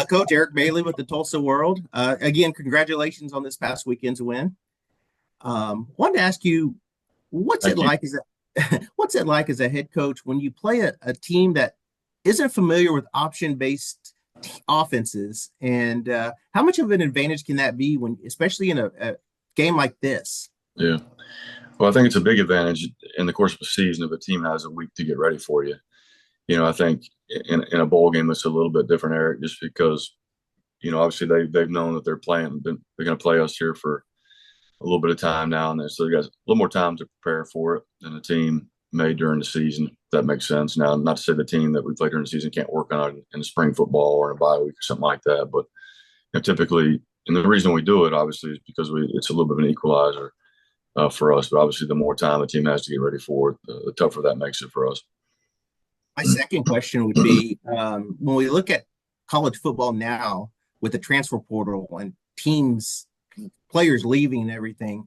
Coach Eric Bailey with the Tulsa World. Again, congratulations on this past weekend's win. Wanted to ask you, what's it Thank you. like as what's it like as a head coach when you play a team that isn't familiar with option-based offenses, and how much of an advantage can that be when, especially in a game like this? Yeah. Well, I think it's a big advantage in the course of a season if a team has a week to get ready for you. I think in a bowl game, it's a little bit different, Eric, just because, obviously they've known that they're going to play us here for a little bit of time now. And then, so they got a little more time to prepare for it than the team may during the season, if that makes sense. Now, not to say the team that we play during the season can't work on it in spring football or in a bye week or something like that. But typically, and the reason we do it, obviously, is because it's a little bit of an equalizer for us. But obviously, the more time the team has to get ready for it, the tougher that makes it for us. My second question would be when we look at college football now with the transfer portal and teams, players leaving and everything.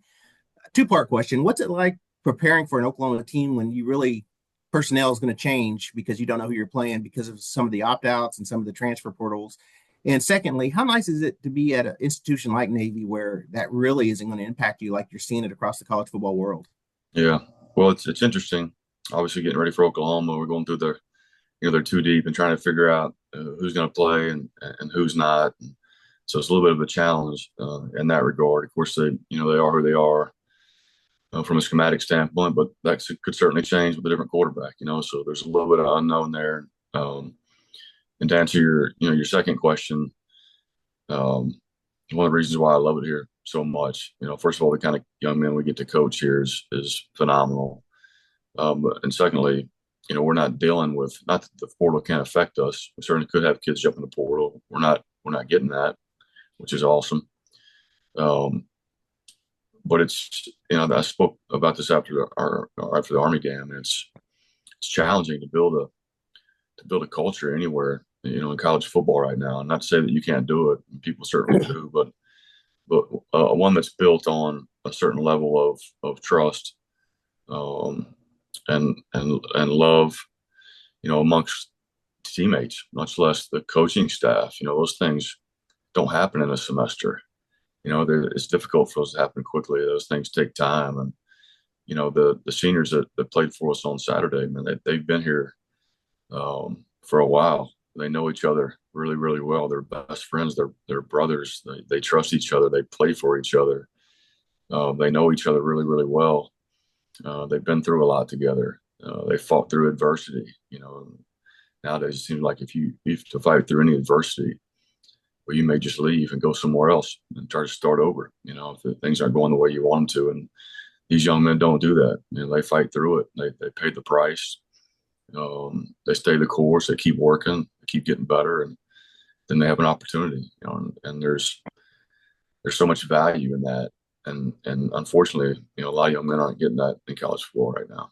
Two-part question. What's it like preparing for an Oklahoma team when you really personnel is going to change because you don't know who you're playing because of some of the opt-outs and some of the transfer portals? And secondly, how nice is it to be at an institution like Navy where that really isn't going to impact you like you're seeing it across the college football world? Yeah. Well, it's interesting. Obviously, getting ready for Oklahoma, we're going through they're too deep and trying to figure out who's going to play and who's not. And so it's a little bit of a challenge in that regard. Of course, they are who they are from a schematic standpoint, but that could certainly change with a different quarterback. So there's a little bit of unknown there. And to answer your second question, one of the reasons why I love it here so much, first of all, the kind of young men we get to coach here is phenomenal. And secondly, we're not dealing with, not that the portal can't affect us. We certainly could have kids jump in the portal. We're not getting that, which is awesome. But it's, I spoke about this after the Army game. And it's challenging to build a culture anywhere, in college football right now. And not to say that you can't do it. People certainly do, but one that's built on a certain level of trust, and love, amongst teammates, much less the coaching staff. Those things don't happen in a semester. It's difficult for those to happen quickly. Those things take time. And, the seniors that played for us on Saturday, man, they've been here for a while. They know each other really, really well. They're best friends. They're brothers. They trust each other. They play for each other. They know each other really, really well. They've been through a lot together. They fought through adversity. Nowadays it seems like if you have to fight through any adversity, well, you may just leave and go somewhere else and try to start over. If things aren't going the way you want them to, and these young men don't do that. They fight through it. They pay the price. They stay the course. They keep working. They keep getting better, and then they have an opportunity. And there's so much value in that. And unfortunately, a lot of young men aren't getting that in college football right now.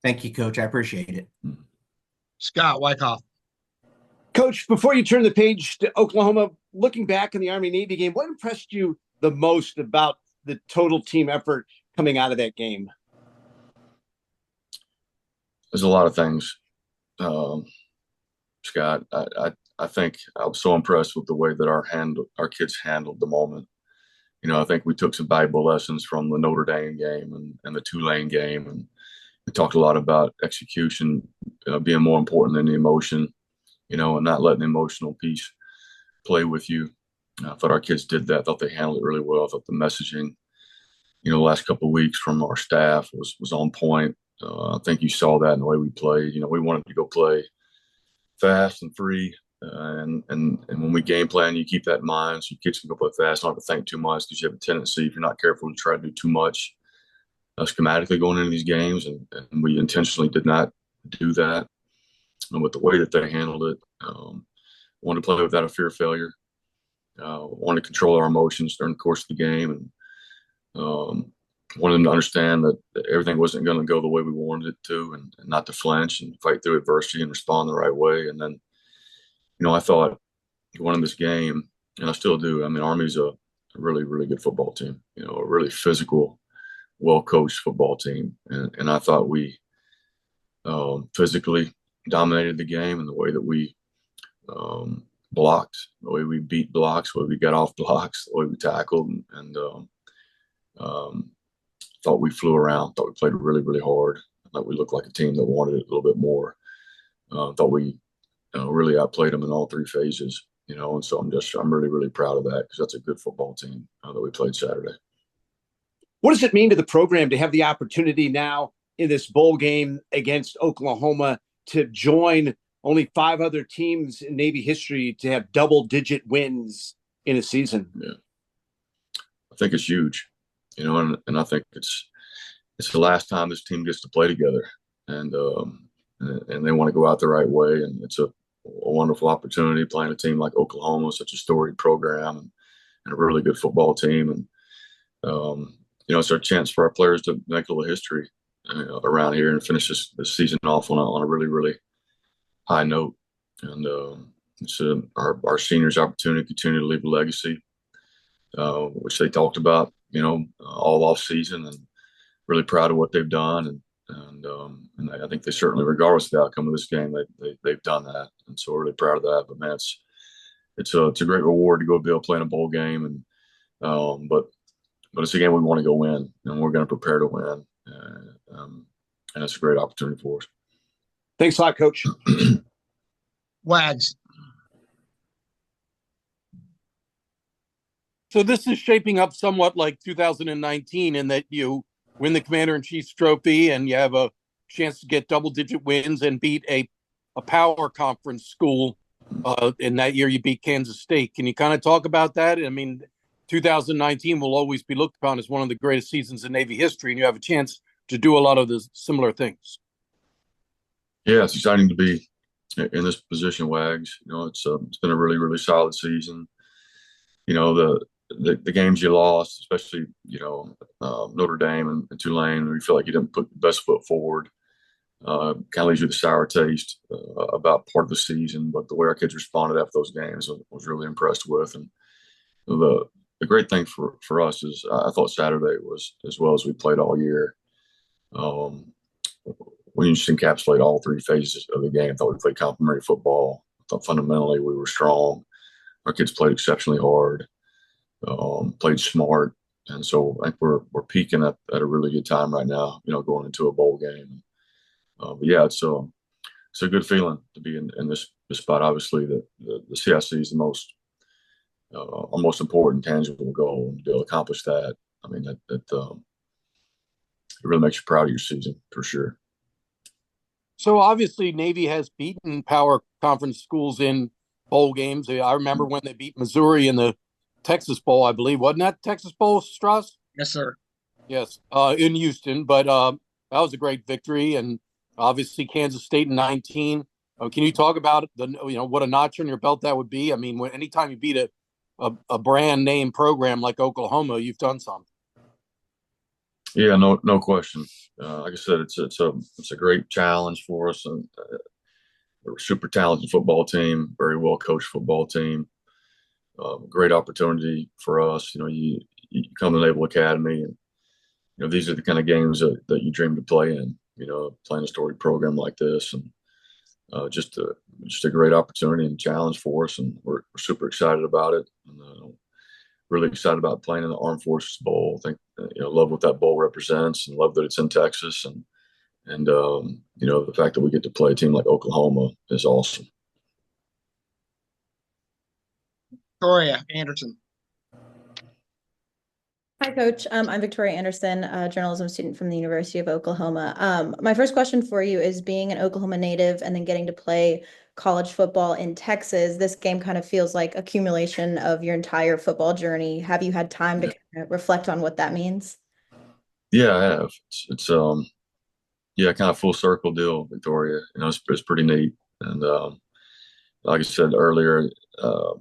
Thank you, Coach. I appreciate it. Scott Wyckoff. Coach, before you turn the page to Oklahoma, looking back in the Army-Navy game, what impressed you the most about the total team effort coming out of that game? There's a lot of things, Scott. I think I was so impressed with the way that our kids handled the moment. I think we took some valuable lessons from the Notre Dame game and the Tulane game, and we talked a lot about execution being more important than the emotion, and not letting the emotional piece play with you. I thought our kids did that. I thought they handled it really well. I thought the messaging, the last couple of weeks from our staff was on point. I think you saw that in the way we played. We wanted to go play fast and free. And when we game plan, you keep that in mind. So your kids can go play fast, not to think too much, because you have a tendency, if you're not careful, to try to do too much schematically going into these games. And we intentionally did not do that. And with the way that they handled it, wanted to play without a fear of failure. Wanted to control our emotions during the course of the game, and wanted them to understand that everything wasn't going to go the way we wanted it to, and not to flinch and fight through adversity and respond the right way. And then, I thought going in this game, and I still do. I mean, Army's a really, really good football team. A really physical, well-coached football team, and I thought we physically dominated the game in the way that we blocks, the way we beat blocks, the way we got off blocks, the way we tackled, and thought we flew around. Thought we played really, really hard. Thought we looked like a team that wanted it a little bit more. Thought we really outplayed them in all three phases. And so I'm really, really proud of that because that's a good football team that we played Saturday. What does it mean to the program to have the opportunity now in this bowl game against Oklahoma to join only 5 other teams in Navy history to have double-digit wins in a season? Yeah, I think it's huge, and I think it's the last time this team gets to play together, and they want to go out the right way, and it's a wonderful opportunity playing a team like Oklahoma, such a storied program and a really good football team, and it's our chance for our players to make a little history around here and finish this season off on a really, really high note. And it's our seniors' opportunity to continue to leave a legacy, which they talked about, all off season, and really proud of what they've done. And I think they certainly, regardless of the outcome of this game, they've done that. And so we're really proud of that. But man, it's a great reward to go be able to play in a bowl game. And but it's a game we want to go win, and we're going to prepare to win. And it's a great opportunity for us. Thanks a lot, Coach. Wags. So this is shaping up somewhat like 2019 in that you win the Commander-in-Chief's trophy and you have a chance to get double-digit wins and beat a power conference school. In that year, you beat Kansas State. Can you kind of talk about that? I mean, 2019 will always be looked upon as one of the greatest seasons in Navy history, and you have a chance to do a lot of the similar things. Yeah, it's exciting to be in this position, Wags. It's been a really, really solid season. The games you lost, especially Notre Dame and Tulane, where you feel like you didn't put the best foot forward, kind of leaves you with a sour taste about part of the season. But the way our kids responded after those games, I was really impressed with. And the great thing for us is I thought Saturday was as well as we played all year. We just encapsulate all three phases of the game. I thought we played complementary football. I thought fundamentally we were strong. Our kids played exceptionally hard, played smart. And so I think we're peaking at a really good time right now, going into a bowl game. But yeah, it's a good feeling to be in this spot. Obviously, the CIC is our most important tangible goal, and to accomplish that, I mean, it really makes you proud of your season for sure. So obviously Navy has beaten power conference schools in bowl games. I remember when they beat Missouri in the Texas Bowl, I believe. Wasn't that Texas Bowl, Strauss? Yes, sir. Yes, in Houston. But that was a great victory. And obviously Kansas State in 19. Can you talk about what a notch on your belt that would be? I mean, anytime you beat a brand name program like Oklahoma, you've done something. Yeah, no question. Like I said, it's a great challenge for us, and we're a super talented football team, very well coached football team. Great opportunity for us. You come to Naval Academy, and these are the kind of games that you dream to play in. Playing a storied program like this, and just a great opportunity and challenge for us, and we're super excited about it. And, really excited about playing in the Armed Forces Bowl. I think love what that bowl represents, and love that it's in Texas, and the fact that we get to play a team like Oklahoma is awesome. Victoria Anderson. Hi, Coach. I'm Victoria Anderson, a journalism student from the University of Oklahoma. My first question for you is, being an Oklahoma native and then getting to play college football in Texas, this game kind of feels like accumulation of your entire football journey. Have you had time to kind of reflect on what that means? Yeah, I have. It's kind of full circle deal, Victoria. It's pretty neat. And like I said earlier,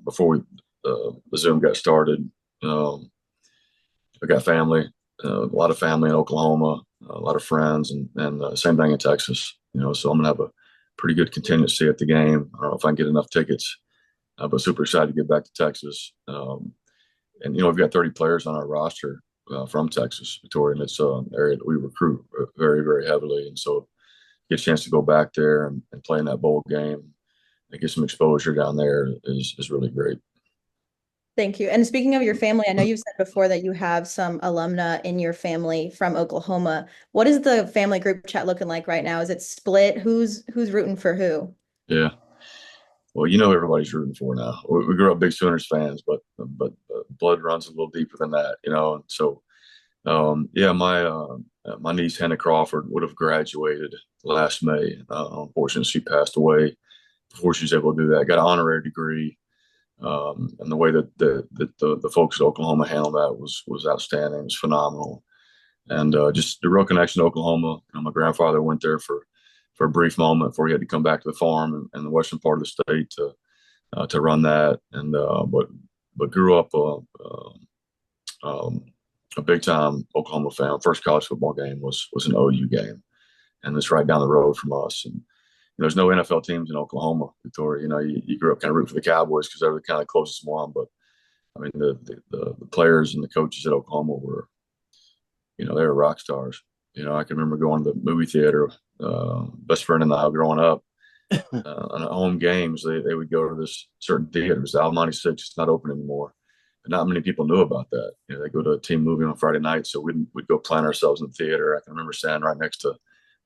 before the Zoom got started, I got family, a lot of family in Oklahoma, a lot of friends, and same thing in Texas. So I'm gonna have a pretty good contingency at the game. I don't know if I can get enough tickets, but super excited to get back to Texas. And we've got 30 players on our roster from Texas, Victoria, and it's an area that we recruit very, very heavily. And so get a chance to go back there and play in that bowl game, get some exposure down there is really great. Thank you. And speaking of your family, I know you've said before that you have some alumna in your family from Oklahoma. What is the family group chat looking like right now? Is it split? Who's rooting for who? Yeah. Well, everybody's rooting for now. We grew up big Sooners fans, but blood runs a little deeper than that, And so, yeah, my niece Hannah Crawford would have graduated last May. Unfortunately, she passed away before she was able to do that. Got an honorary degree, and the way that the folks at Oklahoma handled that was outstanding. It was phenomenal, and just the real connection to Oklahoma. My grandfather went there for a brief moment before he had to come back to the farm in the western part of the state to run that, and but grew up a big time Oklahoma fan. First college football game was an OU game, and it's right down the road from us. And there's no NFL teams in Oklahoma, Victoria. You grew up kind of rooting for the Cowboys because they're the kind of closest one. But I mean, the players and the coaches at Oklahoma were, they were rock stars. I can remember going to the movie theater. Best friend and I growing up on home games, they would go to this certain theater. It was Almani 6. It's not open anymore. But not many people knew about that. They go to a team movie on Friday night, so we'd go plant ourselves in the theater. I can remember standing right next to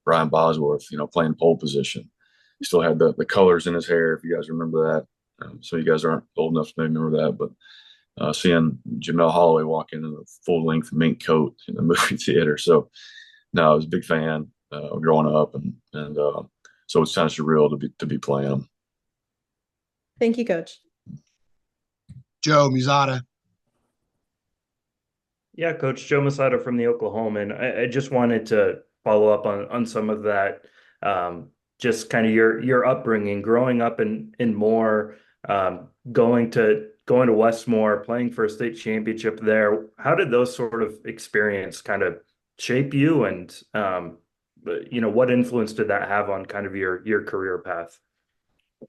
Brian Bosworth, playing pole position. He still had the colors in his hair, if you guys remember that. So you guys aren't old enough to maybe remember that, but seeing Jamel Holloway walk in a full-length mink coat in the movie theater. So, no, I was a big fan growing up, and so it's kind of surreal to be playing them. Thank you, Coach. Joe Musada. Yeah, Coach Joe Musada from the Oklahoman. I just wanted to follow up on some of that. Just kind of your upbringing, growing up in Moore, going to Westmore, playing for a state championship there. How did those sort of experience kind of shape you, and what influence did that have on kind of your career path?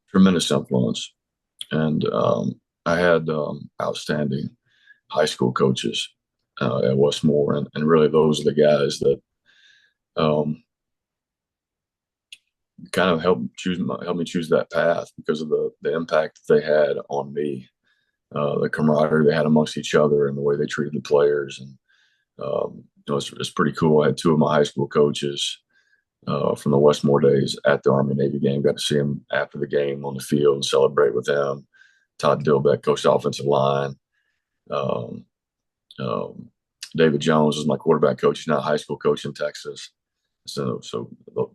Tremendous influence, and I had outstanding high school coaches at Westmore, and really those are the guys that kind of helped me choose that path because of the impact that they had on me, the camaraderie they had amongst each other, and the way they treated the players. And it's pretty cool. I had two of my high school coaches from the Westmore days at the Army Navy game. Got to see them after the game on the field and celebrate with them. Todd Dilbeck coached the offensive line. David Jones was my quarterback coach. He's now a high school coach in Texas. So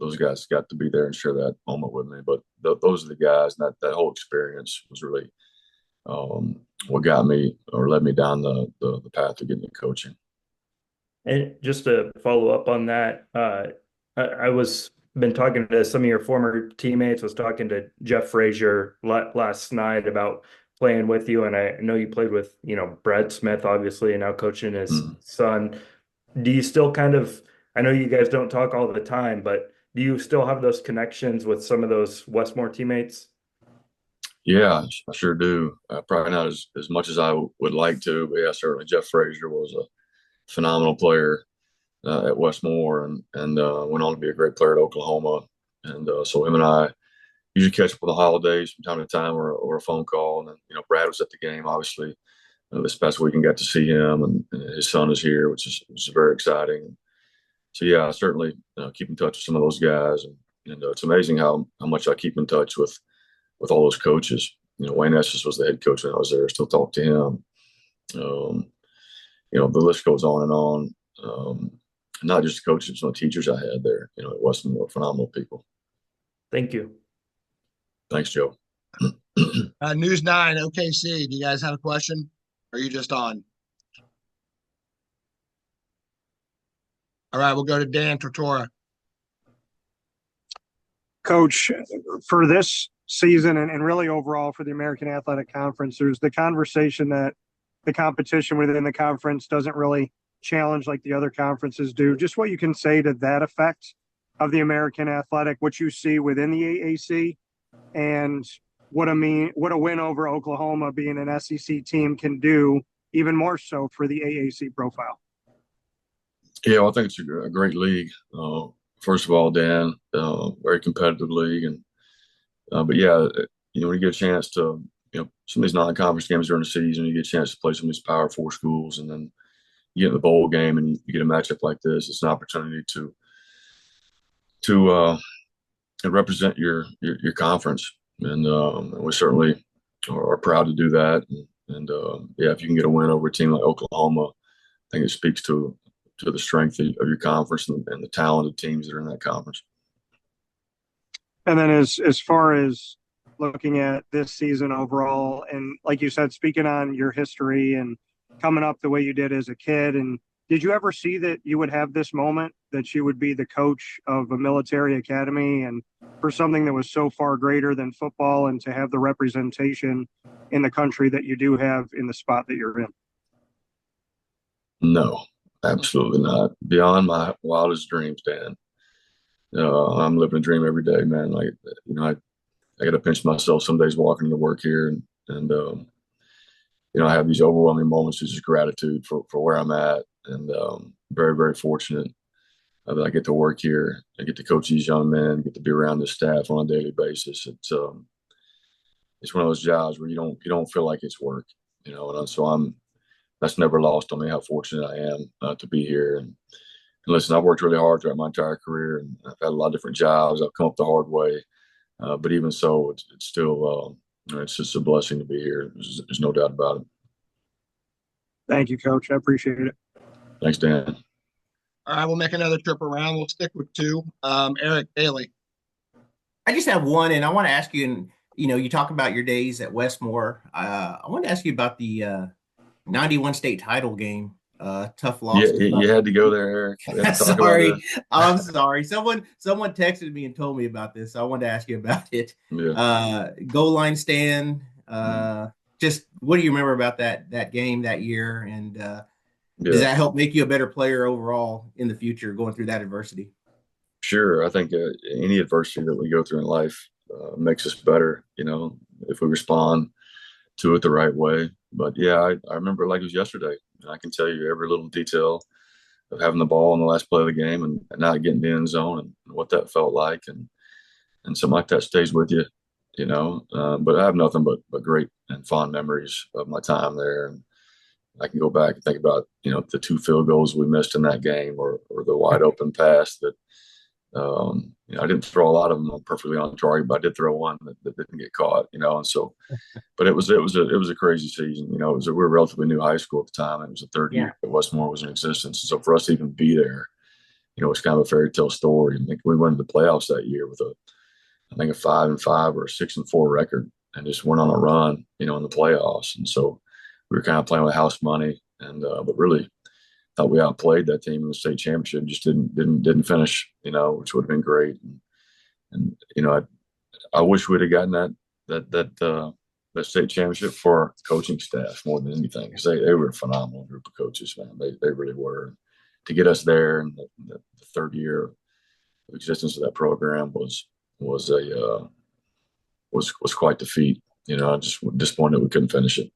those guys got to be there and share that moment with me. But those are the guys, and that whole experience was really what got me or led me down the path of getting into coaching. And just to follow up on that, I was been talking to some of your former teammates. Was talking to Jeff Frazier last night about playing with you, and I know you played with Brad Smith, obviously, and now coaching his son. Do you still kind of? I know you guys don't talk all the time, but do you still have those connections with some of those Westmore teammates? Yeah, I sure do. Probably not as much as I would like to, but yeah, certainly Jeff Frazier was a phenomenal player at Westmore, and went on to be a great player at Oklahoma. And so him and I usually catch up on the holidays from time to time, or a phone call. And then Brad was at the game, obviously. This past weekend got to see him, and his son is here, which is very exciting. So yeah, I certainly keep in touch with some of those guys, and it's amazing how much I keep in touch with all those coaches. Wayne Estes was the head coach when I was there. Still talk to him. The list goes on and on. Not just the coaches, but the teachers I had there. It wasn't more phenomenal people. Thank you. Thanks, Joe. News 9, OKC. Do you guys have a question? Or are you just on? All right, we'll go to Dan Tortora. Coach, for this season and really overall for the American Athletic Conference, there's the conversation that the competition within the conference doesn't really challenge like the other conferences do. Just what you can say to that effect of the American Athletic, what you see within the AAC, and what a win over Oklahoma being an SEC team can do, even more so for the AAC profile. Yeah, well, I think it's a great league. First of all, Dan, very competitive league, and but yeah, when you get a chance to, some of these non-conference games during the season, you get a chance to play some of these Power Four schools, and then you get in the bowl game and you get a matchup like this. It's an opportunity to represent your conference, and we certainly are proud to do that. And yeah, if you can get a win over a team like Oklahoma, I think it speaks to the strength of your conference and the talented teams that are in that conference. And then as far as looking at this season overall, and like you said, speaking on your history and coming up the way you did as a kid, and did you ever see that you would have this moment that you would be the coach of a military academy and for something that was so far greater than football, and to have the representation in the country that you do have in the spot that you're in? No, absolutely not. Beyond my wildest dreams, Dan. I'm living a dream every day, man. Like, I got to pinch myself some days walking into work here, and I have these overwhelming moments of just gratitude for where I'm at, and very, very fortunate that I get to work here. I get to coach these young men, get to be around this staff on a daily basis. It's one of those jobs where you don't feel like it's work, and so that's never lost on me how fortunate I am to be here. And listen, I've worked really hard throughout my entire career, and I've had a lot of different jobs. I've come up the hard way, but even so, it's still it's just a blessing to be here. There's no doubt about it. Thank you, Coach. I appreciate it. Thanks, Dan. All right, we'll make another trip around. We'll stick with two. Eric Bailey. I just have one, and I want to ask you, and you talk about your days at Westmore. I want to ask you about the 91 state title game. Tough loss. Yeah, you had to go there, Eric. Sorry. I'm sorry. Someone texted me and told me about this, so I wanted to ask you about it. Yeah. Goal line stand. Just what do you remember about that game that year, and does that help make you a better player overall in the future going through that adversity? Sure. I think any adversity that we go through in life makes us better, if we respond to it the right way. But yeah, I remember it like it was yesterday. I can tell you every little detail of having the ball in the last play of the game and not getting the end zone and what that felt like. And something like that stays with you, but I have nothing but great and fond memories of my time there. And I can go back and think about, the 2 field goals we missed in that game, or the wide open pass that, I didn't throw a lot of them perfectly on target, but I did throw one that didn't get caught, and so, but it was a crazy season. We were a relatively new high school at the time. It was the third year that Westmore was in existence. So for us to even be there, it's kind of a fairy tale story. And we went to the playoffs that year with I think a 5-5 or a 6-4 record, and just went on a run, in the playoffs. And so we were kind of playing with house money, and but really thought we outplayed that team in the state championship. Just didn't finish, which would have been great. And I wish we'd have gotten that state championship for our coaching staff more than anything, because they were a phenomenal group of coaches, man. They really were. To get us there in the third year of existence of that program was quite the feat. I just disappointed we couldn't finish it.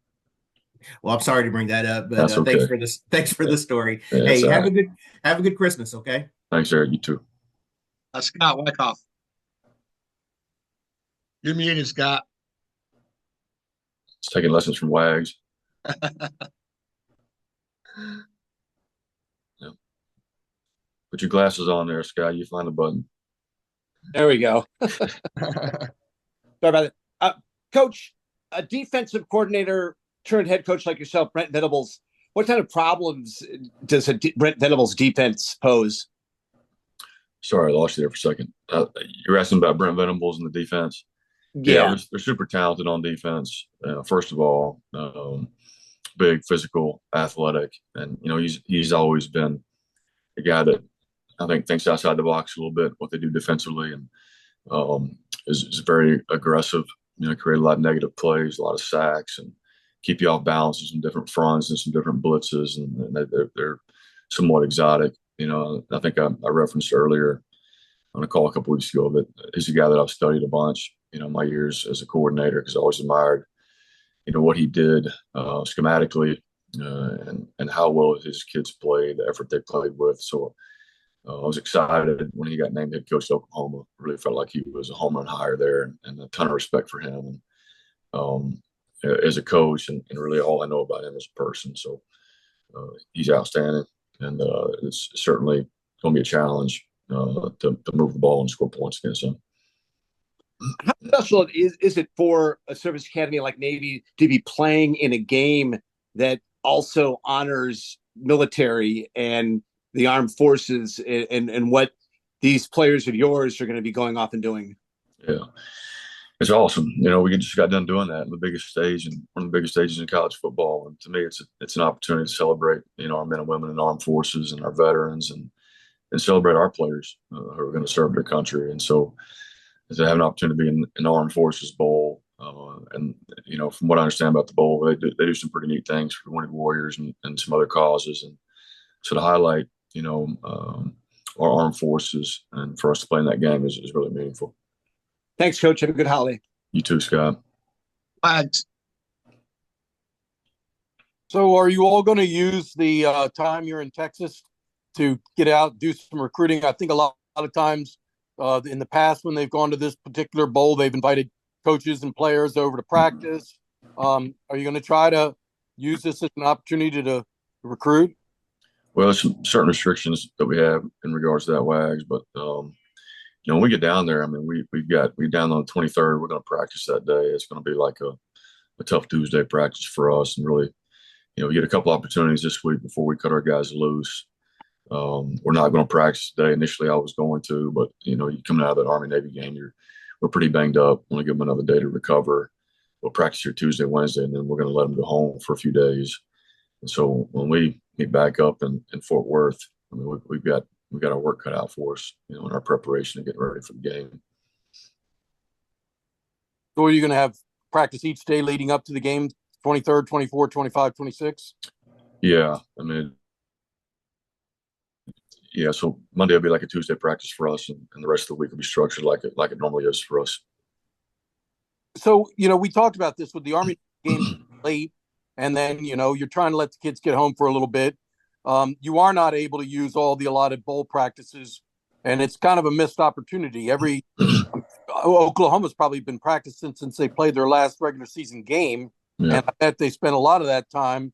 Well, I'm sorry to bring that up, but That's okay. Thanks for the story. Yeah, hey, have a good Christmas, okay? Thanks, Eric. You too. Scott Wyckoff. You're muted, Scott. It's taking lessons from Wags. Yeah. Put your glasses on there, Scott. You find the button. There we go. Sorry about it. Coach, a defensive coordinator turned head coach like yourself, Brent Venables, what kind of problems does Brent Venables' defense pose? Sorry, I lost you there for a second. You're asking about Brent Venables and the defense? Yeah, they're super talented on defense. First of all, big, physical, athletic, and he's always been a guy that I think thinks outside the box a little bit, what they do defensively, and is very aggressive. Create a lot of negative plays, a lot of sacks, and keep you off balance in some different fronts and some different blitzes, and they're somewhat exotic. I think I referenced earlier on a call a couple weeks ago that he's a guy that I've studied a bunch, my years as a coordinator, because I always admired, what he did schematically and how well his kids played, the effort they played with. So I was excited when he got named head coach of Oklahoma. Really felt like he was a home run hire there, and a ton of respect for him. as a coach, and really all I know about him as a person. So he's outstanding, and it's certainly going to be a challenge to move the ball and score points against him. How special is it for a service academy like Navy to be playing in a game that also honors military and the armed forces and what these players of yours are going to be going off and doing? Yeah, it's awesome. We just got done doing that on the biggest stage, and one of the biggest stages in college football. And to me, it's an opportunity to celebrate, our men and women in the armed forces and our veterans, and celebrate our players who are going to serve their country. And so, to have an opportunity to be in an armed forces bowl, and from what I understand about the bowl, they do some pretty neat things for wounded warriors and some other causes. And so to highlight, our armed forces and for us to play in that game is really meaningful. Thanks, Coach. Have a good holiday. You too, Scott. Thanks. So are you all going to use the time you're in Texas to get out, do some recruiting? I think a lot of times in the past when they've gone to this particular bowl, they've invited coaches and players over to practice. Are you going to try to use this as an opportunity to recruit? Well, there's some certain restrictions that we have in regards to that, Wags, but when we get down there, I mean, we're down on the 23rd. We're going to practice that day. It's going to be like a tough Tuesday practice for us, and really, we get a couple opportunities this week before we cut our guys loose. We're not going to practice today. Initially, I was going to, but you coming out of that Army-Navy game, we're pretty banged up. We're going to give them another day to recover. We'll practice here Tuesday, Wednesday, and then we're going to let them go home for a few days. And so when we meet back up in Fort Worth, I mean, we've got our work cut out for us, in our preparation and getting ready for the game. So are you going to have practice each day leading up to the game, 23rd, 24, 25, 26? Yeah, I mean, yeah. So Monday will be like a Tuesday practice for us, and the rest of the week will be structured like it normally is for us. So, we talked about this with the Army game late, and then, you're trying to let the kids get home for a little bit. You are not able to use all the allotted bowl practices, and it's kind of a missed opportunity. Oklahoma's probably been practicing since they played their last regular season game, Yeah. and I bet they spent a lot of that time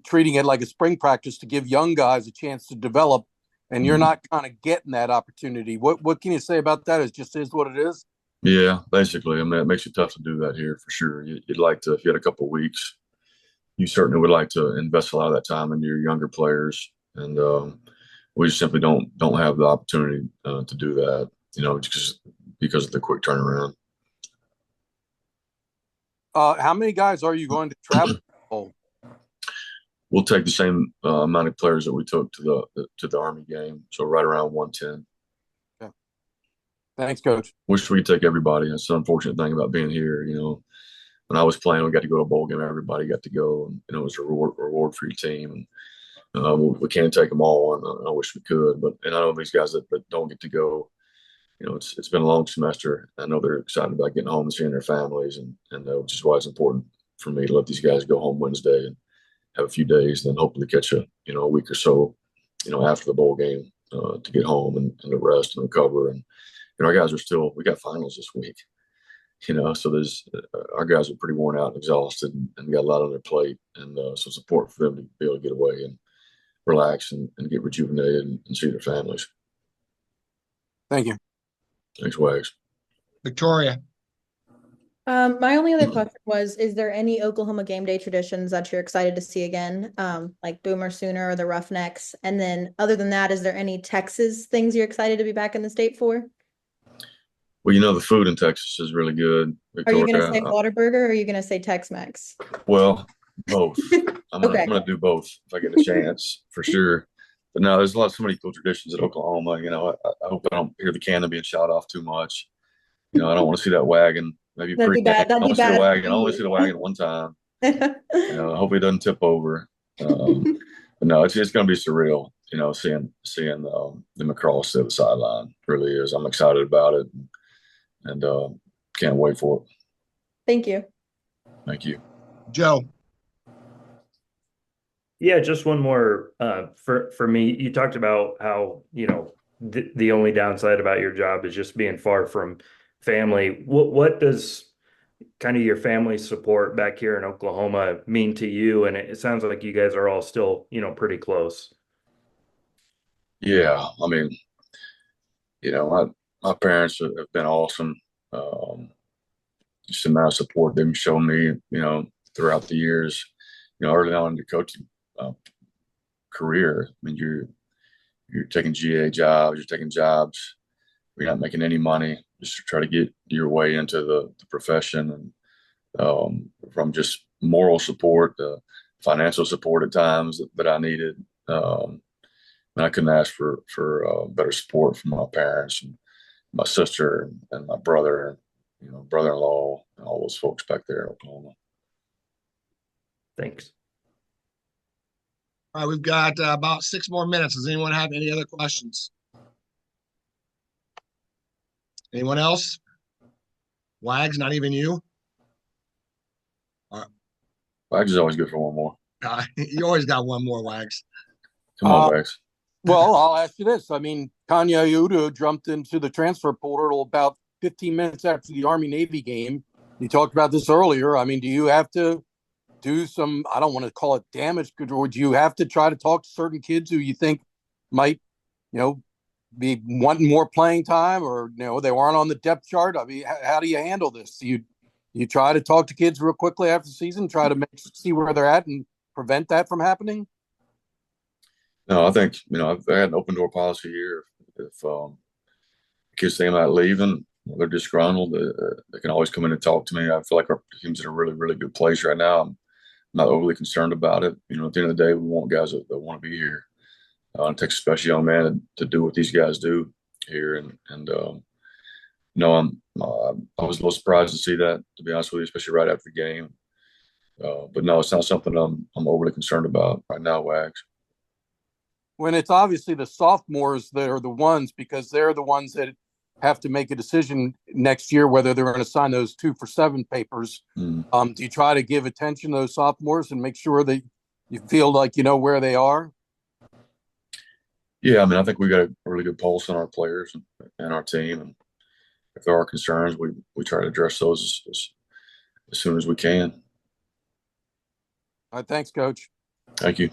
treating it like a spring practice to give young guys a chance to develop, and you're not kind of getting that opportunity. What can you say about that? It just is what it is? Yeah, basically. I mean, it makes it tough to do that here for sure. You'd like to, if you had a couple of weeks, you certainly would like to invest a lot of that time into your younger players, and we just simply don't have the opportunity to do that, just because of the quick turnaround. How many guys are you going to travel? We'll take the same amount of players that we took to the Army game, so right around 110. Okay. Thanks, Coach. Wish we could take everybody. That's the unfortunate thing about being here. When I was playing, we got to go to a bowl game. Everybody got to go, and it was a reward for your team. And we can't take them all, and I wish we could. But I know these guys that don't get to go. It's been a long semester. I know they're excited about getting home and seeing their families, and which is why it's important for me to let these guys go home Wednesday and have a few days, and then hopefully catch a week or so, after the bowl game to get home and to rest and recover. And our guys we got finals this week. So there's our guys are pretty worn out and exhausted, and got a lot on their plate, and so it's important for them to be able to get away and relax and get rejuvenated and see their families. Thank you. Thanks, Wags. Victoria. My only other question was, is there any Oklahoma game day traditions that you're excited to see again? Like Boomer Sooner or the Roughnecks? And then other than that, is there any Texas things you're excited to be back in the state for? Well, the food in Texas is really good, Victoria. Are you going to say Whataburger, or are you going to say Tex-Mex? Well, both. I'm Okay. gonna do both if I get a chance, for sure. But no, there's so many cool traditions at Oklahoma. I hope I don't hear the cannon being shot off too much. I don't want to see that wagon. Maybe That'd be bad. I That'd be want to see the bad. wagon. I only see the wagon one time. Hopefully it doesn't tip over. But no, it's going to be surreal. Seeing them across the sideline. It really is. I'm excited about it, and can't wait for it. Thank you. Thank you, Joe. Yeah, just one more for me. You talked about how, the only downside about your job is just being far from family. What does kind of your family support back here in Oklahoma mean to you? And it sounds like you guys are all still, pretty close. Yeah, I mean, my parents have been awesome. Just the amount of support they've shown me, throughout the years. Early on in your coaching career, I mean, you're taking GA jobs, you're taking jobs, you're not making any money, just to try to get your way into the profession, and from just moral support, financial support at times that I needed. And I couldn't ask for better support from my parents and my sister and my brother, and brother-in-law, and all those folks back there in Oklahoma. Thanks. All right, we've got about 6 more minutes. Does anyone have any other questions? Anyone else? Wags, not even you? Wags is always good for one more. You always got one more, Wags. Come on, Wags. Well, I'll ask you this. I mean, Kanya Udo jumped into the transfer portal about 15 minutes after the Army-Navy game. You talked about this earlier. I mean, do you have to do some, I don't want to call it damage control, or do you have to try to talk to certain kids who you think might, be wanting more playing time, or, they weren't on the depth chart? I mean, how do you handle this? You try to talk to kids real quickly after the season, try to see where they're at and prevent that from happening? No, I think, I've had an open door policy here. If kids think about leaving, they're disgruntled, they can always come in and talk to me. I feel like our team's in a really, really good place right now. I'm not overly concerned about it. At the end of the day, we want guys that want to be here. It takes a special young man to do what these guys do here. I was a little surprised to see that, to be honest with you, especially right after the game. But no, it's not something I'm overly concerned about right now, Wags. When it's obviously the sophomores that are the ones, because they're the ones that have to make a decision next year whether they're going to sign those 2-for-7 papers. Do you try to give attention to those sophomores and make sure that you feel like you know where they are? Yeah, I mean, I think we got a really good pulse on our players and our team, and if there are concerns, we try to address those as soon as we can. All right, thanks, Coach. Thank you.